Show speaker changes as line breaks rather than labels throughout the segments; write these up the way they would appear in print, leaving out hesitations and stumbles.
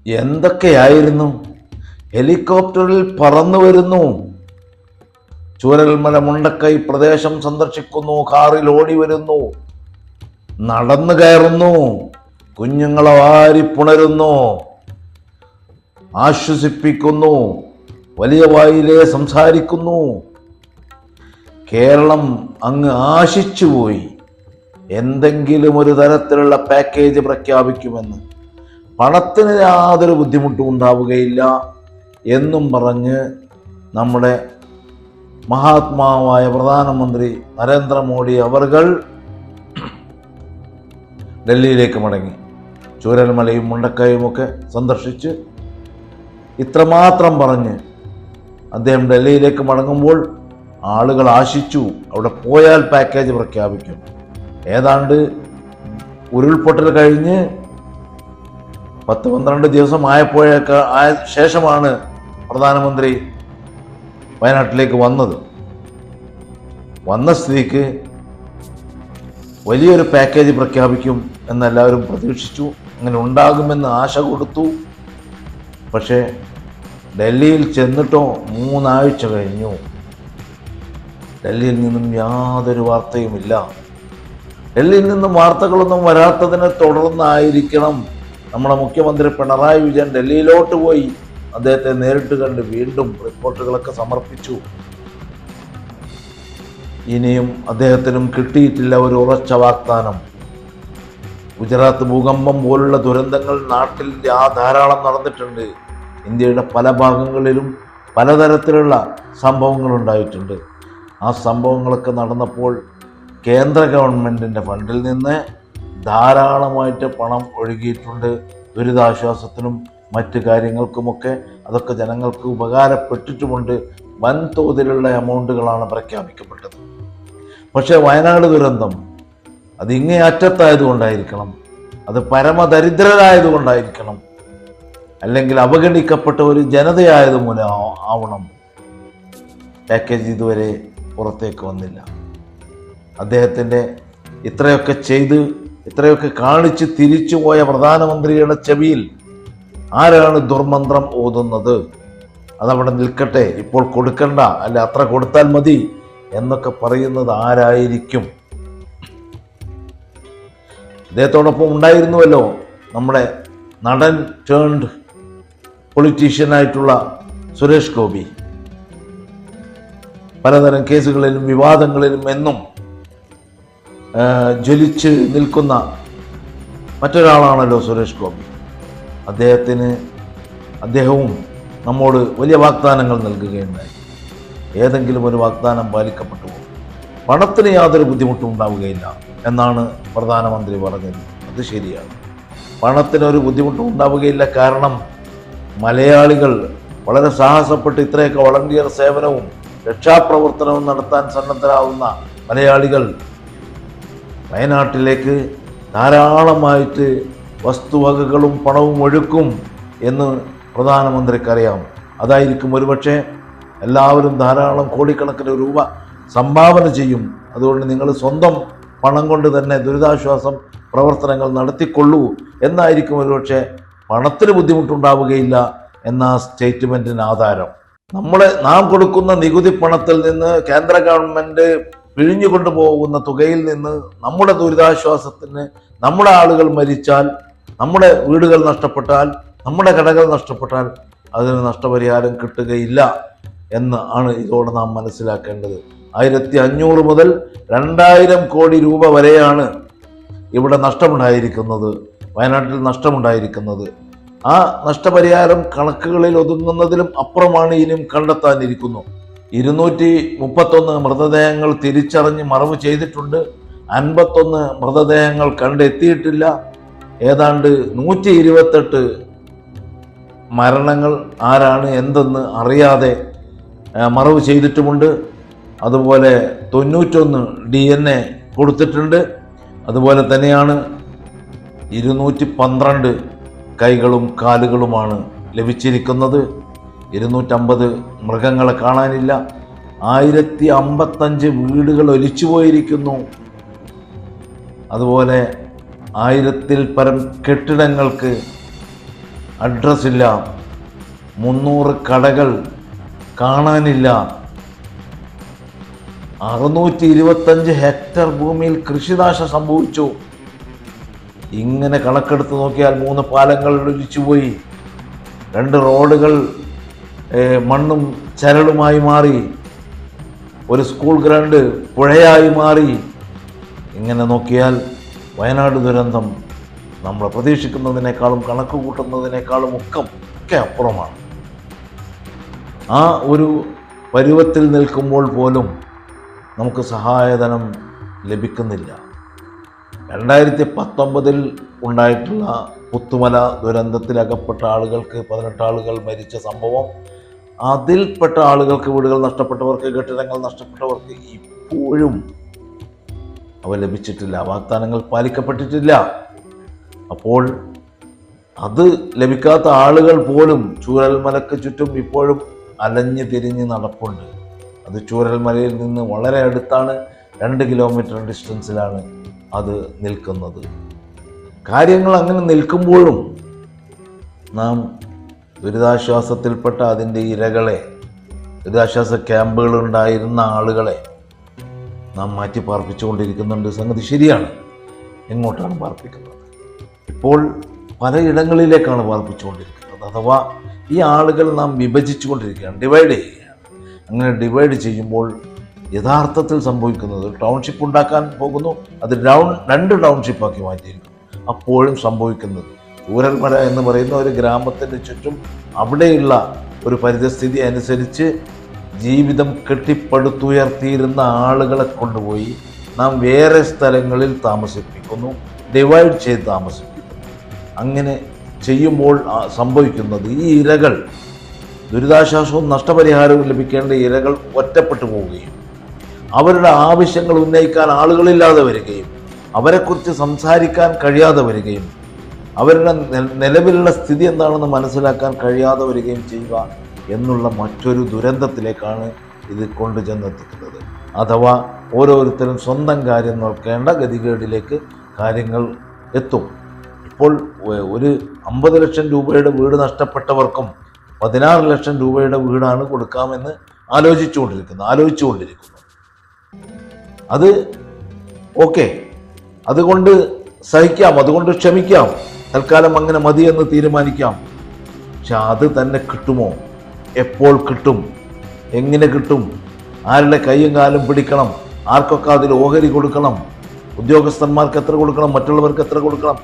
എന്തൊക്കെയായിരുന്നു? ഹെലികോപ്റ്ററിൽ പറന്നു വരുന്നു, ചൂരൽമല മുണ്ടക്കൈ പ്രദേശം സന്ദർശിക്കുന്നു, കാറിൽ ഓടി വരുന്നു, നടന്നു കയറുന്നു, കുഞ്ഞുങ്ങളെ വാരിപ്പുണരുന്നു, ആശ്വസിപ്പിക്കുന്നു, വലിയ വായിലെ സംസാരിക്കുന്നു. കേരളം അങ്ങ് ആശിച്ചുപോയി എന്തെങ്കിലും ഒരു തരത്തിലുള്ള പാക്കേജ് പ്രഖ്യാപിക്കുമെന്ന്. പണത്തിന് യാതൊരു ബുദ്ധിമുട്ടും ഉണ്ടാവുകയില്ല എന്നും പറഞ്ഞ് നമ്മുടെ മഹാത്മാവായ പ്രധാനമന്ത്രി നരേന്ദ്രമോദി അവർകൾ ഡൽഹിയിലേക്ക് മടങ്ങി. ചൂരൽമലയും മുണ്ടക്കയുമൊക്കെ സന്ദർശിച്ച് ഇത്രമാത്രം പറഞ്ഞ് അദ്ദേഹം ഡൽഹിയിലേക്ക് മടങ്ങുമ്പോൾ ആളുകൾ ആശിച്ചു, അവിടെ പോയാൽ പാക്കേജ് പ്രഖ്യാപിക്കും. ഏതാണ്ട് ഉരുൾപൊട്ടൽ കഴിഞ്ഞ് 10-12 ദിവസം ആയ ശേഷമാണ് പ്രധാനമന്ത്രി വയനാട്ടിലേക്ക് വന്നത്. വന്ന സ്ഥിതിക്ക് വലിയൊരു പാക്കേജ് പ്രഖ്യാപിക്കും എന്നെല്ലാവരും പ്രതീക്ഷിച്ചു. അങ്ങനെ ഉണ്ടാകുമെന്ന് ആശ കൊടുത്തു. പക്ഷേ ഡൽഹിയിൽ ചെന്നിട്ടോ 3 ആഴ്ച കഴിഞ്ഞു. ഡൽഹിയിൽ നിന്നും യാതൊരു വാർത്തയുമില്ല. ഡൽഹിയിൽ നിന്നും വാർത്തകളൊന്നും വരാത്തതിനെ തുടർന്നായിരിക്കണം നമ്മുടെ മുഖ്യമന്ത്രി പിണറായി വിജയൻ ഡൽഹിയിലോട്ട് പോയി അദ്ദേഹത്തെ നേരിട്ട് കണ്ട് വീണ്ടും റിപ്പോർട്ടുകളൊക്കെ സമർപ്പിച്ചു. ഇനിയും അദ്ദേഹത്തിനും കിട്ടിയിട്ടില്ല ഒരു ഉറച്ച വാഗ്ദാനം. ഗുജറാത്ത് ഭൂകമ്പം പോലുള്ള ദുരന്തങ്ങൾ നാട്ടിൽ ധാരാളം നടന്നിട്ടുണ്ട്. ഇന്ത്യയുടെ പല ഭാഗങ്ങളിലും പലതരത്തിലുള്ള സംഭവങ്ങൾ ഉണ്ടായിട്ടുണ്ട്. ആ സംഭവങ്ങളൊക്കെ നടന്നപ്പോൾ കേന്ദ്ര ഗവൺമെൻറ്റിൻ്റെ ഫണ്ടിൽ നിന്ന് ധാരാളമായിട്ട് പണം ഒഴുകിയിട്ടുണ്ട്. ദുരിതാശ്വാസത്തിനും മറ്റ് കാര്യങ്ങൾക്കുമൊക്കെ അതൊക്കെ ജനങ്ങൾക്ക് ഉപകാരപ്പെട്ടിട്ടുമുണ്ട്. വൻതോതിലുള്ള എമൗണ്ടുകളാണ് പ്രഖ്യാപിക്കപ്പെട്ടത്. പക്ഷേ വയനാട് ദുരന്തം അത് ഇങ്ങേ അറ്റത്തായതുകൊണ്ടായിരിക്കണം, അത് പരമദരിദ്രരായതുകൊണ്ടായിരിക്കണം, അല്ലെങ്കിൽ അവഗണിക്കപ്പെട്ട ഒരു ജനതയായതുമൂലം ആവണം പാക്കേജ് ഇതുവരെ പുറത്തേക്ക് വന്നില്ല. അദ്ദേഹത്തിൻ്റെ ഇത്രയൊക്കെ ചെയ്ത് ഇത്രയൊക്കെ കാണിച്ച് തിരിച്ചുപോയ പ്രധാനമന്ത്രിയുടെ ചെവിയിൽ ആരാണ് ദുർമന്ത്രം ഓതുന്നത്? അതവിടെ നിൽക്കട്ടെ, ഇപ്പോൾ കൊടുക്കണ്ട, അല്ല അത്ര കൊടുത്താൽ മതി എന്നൊക്കെ പറയുന്നത് ആരായിരിക്കും? അദ്ദേഹത്തോടൊപ്പം ഉണ്ടായിരുന്നുവല്ലോ നമ്മുടെ നടൻ ടേൺഡ് പൊളിറ്റീഷ്യനായിട്ടുള്ള സുരേഷ് ഗോപി. പലതരം കേസുകളിലും വിവാദങ്ങളിലും എന്നും ജ്വലിച്ച് നിൽക്കുന്ന മറ്റൊരാളാണല്ലോ സുരേഷ് ഗോപി. അദ്ദേഹവും നമ്മോട് വലിയ വാഗ്ദാനങ്ങൾ നൽകുകയുണ്ടായി. ഏതെങ്കിലും ഒരു വാഗ്ദാനം പാലിക്കപ്പെട്ടു പോകും. പണത്തിന് യാതൊരു ബുദ്ധിമുട്ടും ഉണ്ടാവുകയില്ല എന്നാണ് പ്രധാനമന്ത്രി പറഞ്ഞത്. അത് ശരിയാണ്, പണത്തിനൊരു ബുദ്ധിമുട്ടും ഉണ്ടാവുകയില്ല. കാരണം മലയാളികൾ വളരെ സാഹസപ്പെട്ട് ഇത്രയൊക്കെ വളണ്ടിയർ സേവനവും രക്ഷാപ്രവർത്തനവും നടത്താൻ സന്നദ്ധരാകുന്ന മലയാളികൾ വയനാട്ടിലേക്ക് ധാരാളമായിട്ട് വസ്തുവകകളും പണവും ഒഴുക്കും എന്ന് പ്രധാനമന്ത്രിക്കറിയാം. അതായിരിക്കും ഒരുപക്ഷെ എല്ലാവരും ധാരാളം കോടിക്കണക്കിന് രൂപ സംഭാവന ചെയ്യും. അതുകൊണ്ട് നിങ്ങൾ സ്വന്തം പണം കൊണ്ട് തന്നെ ദുരിതാശ്വാസം പ്രവർത്തനങ്ങൾ നടത്തിക്കൊള്ളൂ എന്നായിരിക്കും ഒരുപക്ഷെ പണത്തിന് ബുദ്ധിമുട്ടുണ്ടാവുകയില്ല എന്ന സ്റ്റേറ്റ്മെൻറ്റിന് ആധാരം. നാം കൊടുക്കുന്ന നികുതി പണത്തിൽ നിന്ന് കേന്ദ്ര ഗവൺമെൻറ് പിഴിഞ്ഞുകൊണ്ടു പോകുന്ന തുകയിൽ നിന്ന് നമ്മുടെ ദുരിതാശ്വാസത്തിന്, നമ്മുടെ ആളുകൾ മരിച്ചാൽ, നമ്മുടെ വീടുകൾ നഷ്ടപ്പെട്ടാൽ, നമ്മുടെ കടകൾ നഷ്ടപ്പെട്ടാൽ അതിന് നഷ്ടപരിഹാരം കിട്ടുകയില്ല എന്ന് ആണ് ഇതോടെ നാം മനസ്സിലാക്കേണ്ടത്. 1500 മുതൽ 2000 കോടി രൂപ വരെയാണ് ഇവിടെ നഷ്ടമുണ്ടായിരിക്കുന്നത്, വയനാട്ടിൽ നഷ്ടമുണ്ടായിരിക്കുന്നത്. ആ നഷ്ടപരിഹാരം കണക്കുകളിൽ ഒതുങ്ങുന്നതിലും അപ്പുറമാണ് ഇനിയും കണ്ടെത്താനിരിക്കുന്നു. 231 മൃതദേഹങ്ങൾ തിരിച്ചറിഞ്ഞ് മറവ് ചെയ്തിട്ടുണ്ട്. 51 മൃതദേഹങ്ങൾ കണ്ടെത്തിയിട്ടില്ല. ഏതാണ്ട് 128 മരണങ്ങൾ ആരാണ് എന്തെന്ന് അറിയാതെ മറവ് ചെയ്തിട്ടുമുണ്ട്. അതുപോലെ 91 DNA കൊടുത്തിട്ടുണ്ട്. അതുപോലെ തന്നെയാണ് 212 കൈകളും കാലുകളുമാണ് ലഭിച്ചിരിക്കുന്നത്. 250 മൃഗങ്ങളെ കാണാനില്ല. 1055 വീടുകൾ ഒലിച്ചു പോയിരിക്കുന്നു. അതുപോലെ 1000-ൽ പരം കെട്ടിടങ്ങൾക്ക് അഡ്രസ്സില്ല, 300 കടകൾ കാണാനില്ല, 625 ഹെക്ടർ ഭൂമിയിൽ കൃഷിനാശം സംഭവിച്ചു. ഇങ്ങനെ കണക്കെടുത്ത് നോക്കിയാൽ 3 പാലങ്ങൾ ഒലിച്ചുപോയി, 2 റോഡുകൾ മണ്ണും ചരളുമായി മാറി, ഒരു സ്കൂൾ ഗ്രൗണ്ട് പുഴയായി മാറി. ഇങ്ങനെ നോക്കിയാൽ വയനാട് ദുരന്തം നമ്മൾ പ്രതീക്ഷിക്കുന്നതിനേക്കാളും കണക്ക് കൂട്ടുന്നതിനേക്കാളും ഒക്കെ അപ്പുറമാണ്. ആ ഒരു പരുവത്തിൽ നിൽക്കുമ്പോൾ പോലും നമുക്ക് സഹായധനം ലഭിക്കുന്നില്ല. 2019 ഉണ്ടായിട്ടുള്ള പുത്തുമല ദുരന്തത്തിലകപ്പെട്ട ആളുകൾക്ക് 18 ആളുകൾ മരിച്ച സംഭവം, അതിൽപ്പെട്ട ആളുകൾക്ക് വീടുകൾ നഷ്ടപ്പെട്ടവർക്ക്, കെട്ടിടങ്ങൾ നഷ്ടപ്പെട്ടവർക്ക് ഇപ്പോഴും അവ ലഭിച്ചിട്ടില്ല, വാഗ്ദാനങ്ങൾ പാലിക്കപ്പെട്ടിട്ടില്ല. അപ്പോൾ അത് ലഭിക്കാത്ത ആളുകൾ പോലും ചൂരൽമലക്ക് ചുറ്റും ഇപ്പോഴും അലഞ്ഞു തിരിഞ്ഞ് നടപ്പുണ്ട്. അത് ചൂരൽമലയിൽ നിന്ന് വളരെ അടുത്താണ്, 2 കിലോമീറ്റർ ഡിസ്റ്റൻസിലാണ് അത് നിൽക്കുന്നത്. കാര്യങ്ങൾ അങ്ങനെ നിൽക്കുമ്പോഴും നാം ദുരിതാശ്വാസത്തിൽപ്പെട്ട അതിൻ്റെ ഇരകളെ, ദുരിതാശ്വാസ ക്യാമ്പുകളുണ്ടായിരുന്ന ആളുകളെ നാം മാറ്റി പാർപ്പിച്ചുകൊണ്ടിരിക്കുന്നുണ്ട്. സംഗതി ശരിയാണ്. എങ്ങോട്ടാണ് പാർപ്പിക്കുന്നത്? ഇപ്പോൾ പലയിടങ്ങളിലേക്കാണ് പാർപ്പിച്ചുകൊണ്ടിരിക്കുന്നത്. അഥവാ ഈ ആളുകൾ നാം വിഭജിച്ചു കൊണ്ടിരിക്കുകയാണ്, ഡിവൈഡ് ചെയ്യുകയാണ്. അങ്ങനെ ഡിവൈഡ് ചെയ്യുമ്പോൾ യഥാർത്ഥത്തിൽ സംഭവിക്കുന്നത് ടൗൺഷിപ്പ് ഉണ്ടാക്കാൻ പോകുന്നു, അത് 2 ടൗൺഷിപ്പാക്കി മാറ്റിയിരിക്കും. അപ്പോഴും സംഭവിക്കുന്നത് ചൂരൽമല എന്ന് പറയുന്ന ഒരു ഗ്രാമത്തിൻ്റെ ചുറ്റും അവിടെയുള്ള ഒരു പരിതസ്ഥിതി അനുസരിച്ച് ജീവിതം കെട്ടിപ്പടുത്തുയർത്തിയിരുന്ന ആളുകളെ കൊണ്ടുപോയി നാം വേറെ സ്ഥലങ്ങളിൽ താമസിപ്പിക്കുന്നു, ഡിവൈഡ് ചെയ്ത് താമസിപ്പിക്കുന്നു. അങ്ങനെ ചെയ്യുമ്പോൾ സംഭവിക്കുന്നത് ഈ ഇരകൾ, ദുരിതാശ്വാസവും നഷ്ടപരിഹാരവും ലഭിക്കേണ്ട ഇരകൾ ഒറ്റപ്പെട്ടു പോവുകയും അവരുടെ ആവശ്യങ്ങൾ ഉന്നയിക്കാൻ ആളുകളില്ലാതെ വരികയും അവരെക്കുറിച്ച് സംസാരിക്കാൻ കഴിയാതെ വരികയും അവരുടെ നിലവിലുള്ള സ്ഥിതി എന്താണെന്ന് മനസ്സിലാക്കാൻ കഴിയാതെ വരികയും ചെയ്യുക എന്നുള്ള മറ്റൊരു ദുരന്തത്തിലേക്കാണ് ഇത് കൊണ്ടുചെന്നെത്തിക്കുന്നത്. അഥവാ ഓരോരുത്തരും സ്വന്തം കാര്യം നോക്കേണ്ട ഗതികേടിലേക്ക് കാര്യങ്ങൾ എത്തും. ഇപ്പോൾ ഒരു 50 ലക്ഷം രൂപയുടെ വീട് നഷ്ടപ്പെട്ടവർക്കും 16 ലക്ഷം രൂപയുടെ വീടാണ് കൊടുക്കാമെന്ന് ആലോചിച്ചുകൊണ്ടിരിക്കുന്നു. അത് ഓക്കെ, അതുകൊണ്ട് സഹിക്കാം, അതുകൊണ്ട് ക്ഷമിക്കാം, തൽക്കാലം അങ്ങനെ മതിയെന്ന് തീരുമാനിക്കാം. പക്ഷെ അത് തന്നെ കിട്ടുമോ? എപ്പോൾ കിട്ടും? എങ്ങനെ കിട്ടും? ആരുടെ കൈയും കാലും പിടിക്കണം? ആർക്കൊക്കെ അതിൽ ഓഹരി കൊടുക്കണം? ഉദ്യോഗസ്ഥന്മാർക്ക് എത്ര കൊടുക്കണം? മറ്റുള്ളവർക്ക് എത്ര കൊടുക്കണം?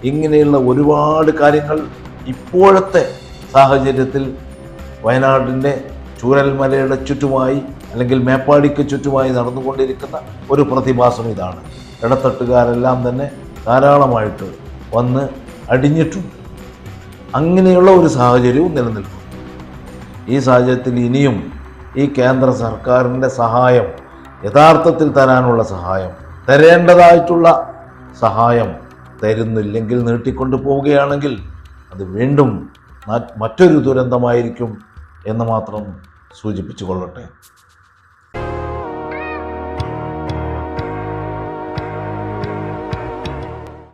ഇങ്ങനെയുള്ള ഒരുപാട് കാര്യങ്ങൾ ഇപ്പോഴത്തെ സാഹചര്യത്തിൽ വയനാടിൻ്റെ ചൂരൽമലയുടെ ചുറ്റുമായി അല്ലെങ്കിൽ മേപ്പാടിക്ക് ചുറ്റുമായി നടന്നുകൊണ്ടിരിക്കുന്ന ഒരു പ്രതിഭാസം ഇതാണ്. ഇടത്തട്ടുകാരെല്ലാം തന്നെ ധാരാളമായിട്ട് വന്ന് അടിഞ്ഞിട്ടുണ്ട്. അങ്ങനെയുള്ള ഒരു സാഹചര്യവും നിലനിൽക്കും. ഈ സാഹചര്യത്തിൽ ഇനിയും ഈ കേന്ദ്ര സർക്കാരിൻ്റെ സഹായം, യഥാർത്ഥത്തിൽ തരാനുള്ള സഹായം, തരേണ്ടതായിട്ടുള്ള സഹായം തരുന്നില്ലെങ്കിൽ, നീട്ടിക്കൊണ്ടു പോവുകയാണെങ്കിൽ അത് വീണ്ടും മറ്റൊരു ദുരന്തമായിരിക്കും എന്ന് മാത്രം സൂചിപ്പിച്ചു കൊള്ളട്ടെ.